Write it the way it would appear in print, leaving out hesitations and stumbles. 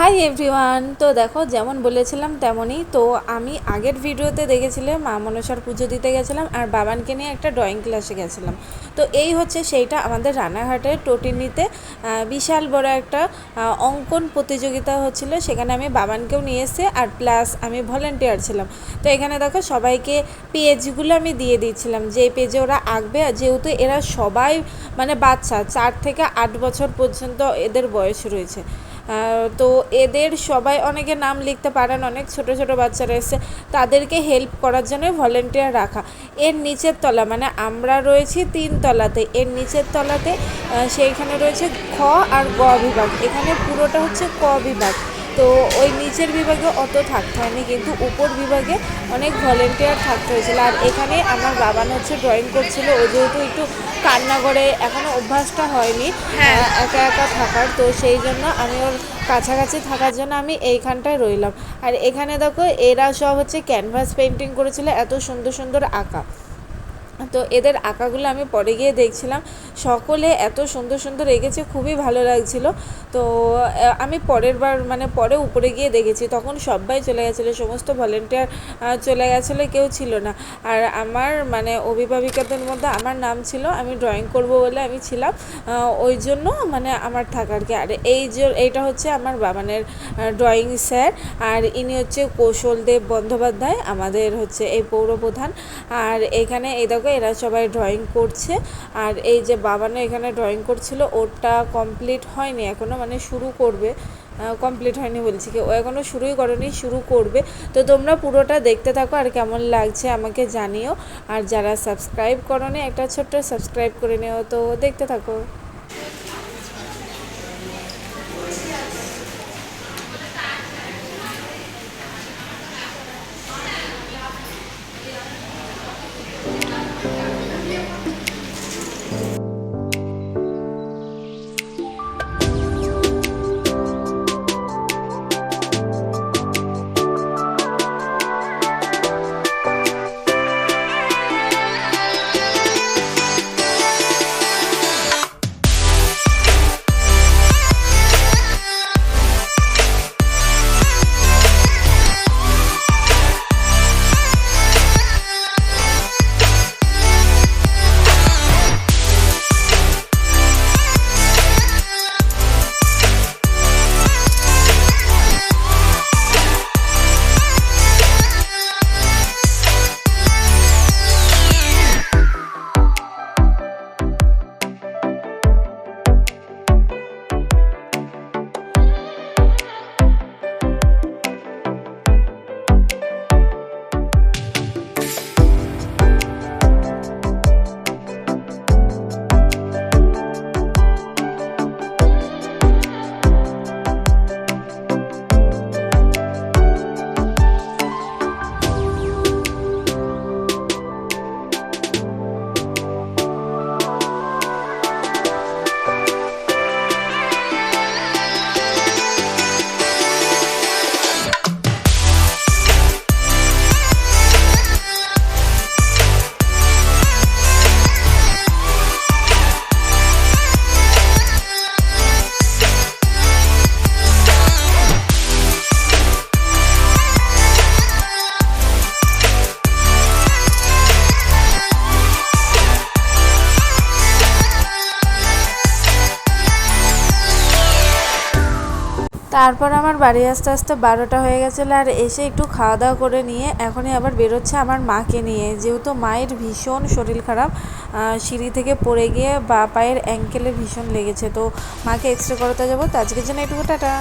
Hi everyone. তো দেখো, যেমন বলেছিলাম তেমনই। তো আমি আগের ভিডিওতে দেখেছিলে মা মনসার পুজো দিতে গেছিলাম আর বাবানকে নিয়ে একটা ড্রয়িং ক্লাসে গেছিলাম। তো এই হচ্ছে সেইটা আমাদের রানাঘাটের টোটিনিতে বিশাল বড় একটা অঙ্কন প্রতিযোগিতা হচ্ছিল। সেখানে আমি বাবানকেও নিয়ে এসেছি আর প্লাস আমি ভলেন্টিয়ার ছিলাম। তো এখানে দেখো সবাইকে পেজগুলো আমি দিয়ে দিয়েছিলাম, যে পেজে ওরা আঁকবে। যেহেতু এরা সবাই মানে বাচ্চা, 4 থেকে 8 বছর পর্যন্ত এদের বয়স রয়েছে। তো এদের সবাই অনেকে নাম লিখতে পারেন, অনেক ছোট ছোট বাচ্চারা এসে, তাদেরকে হেল্প করার জন্য ভলেন্টিয়ার রাখা। এর নিচের তলা মানে আমরা রয়েছি 3 তলাতে, এর নিচের তলাতে সেইখানে রয়েছে খ আর গ বিভাগ। এখানে পুরোটা হচ্ছে ক বিভাগ। তো ওই নিচের বিভাগে অত থাকতে হয়নি, কিন্তু উপর বিভাগে অনেক ভলেন্টিয়ার থাকতে হয়েছিল। আর এখানে আমার বাবান হচ্ছে ড্রয়িং করছিল। ও যেহেতু একটু কান্না করে, এখনও অভ্যাসটা হয়নি একা একা থাকার, তো সেই জন্য আমি ওর কাছাকাছি থাকার জন্য আমি এইখানটায় রইলাম। আর এখানে দেখো এরা সব হচ্ছে ক্যানভাস পেন্টিং করেছিল, এত সুন্দর সুন্দর আঁকা। তো এদের আঁকাগুলো আমি পরে গিয়ে দেখছিলাম, সকলে এত সুন্দর সুন্দর এঁকেছে, খুবই ভালো লাগছিল। তো আমি পরের বার মানে পরে উপরে গিয়ে দেখেছি, তখন সবাই চলে গেছিলো, সমস্ত ভলেন্টিয়ার চলে গেছিলো, কেউ ছিল না। আর আমার মানে অভিভাবিকাদের মধ্যে আমার নাম ছিল, আমি ড্রয়িং করব বলে আমি ছিলাম, ওই জন্য মানে আমার থাকার কি। আর এইটা হচ্ছে আমার বাবানের ড্রয়িং স্যার, আর ইনি হচ্ছে কৌশলদেব বন্দ্যোপাধ্যায়, আমাদের হচ্ছে এই পৌরপ্রধান। আর এখানে এই দেখো এরা সবাই ড্রয়িং করছে। আর এই যে বাবানা এখানে ড্রয়িং করছিল, ওটা কমপ্লিট হয়নি এখনও, মানে শুরু করবে। কমপ্লিট হয়নি বলছি কি, ও এখনও শুরুই করেনি, শুরু করবে। তো তোমরা পুরোটা দেখতে থাকো আর কেমন লাগছে আমাকে জানিও। আর যারা সাবস্ক্রাইব করোনি, একটা ছোট্ট সাবস্ক্রাইব করে নিও। তো দেখতে থাকো। তারপর আমার বাড়ি আসতে আসতে 12টা হয়ে গেছিলো। আর এসে একটু খাওয়া দাওয়া করে নিয়ে এখনই আবার বেরোচ্ছে আমার মাকে নিয়ে, যেহেতু মায়ের ভীষণ শরীর খারাপ, সিঁড়ি থেকে পড়ে গিয়ে বা পায়ের অ্যাঙ্কেলে ভীষণ লেগেছে। তো মাকে এক্সরে করাতে যাবো। তো আজকের জন্য এইটুকু, টাটা।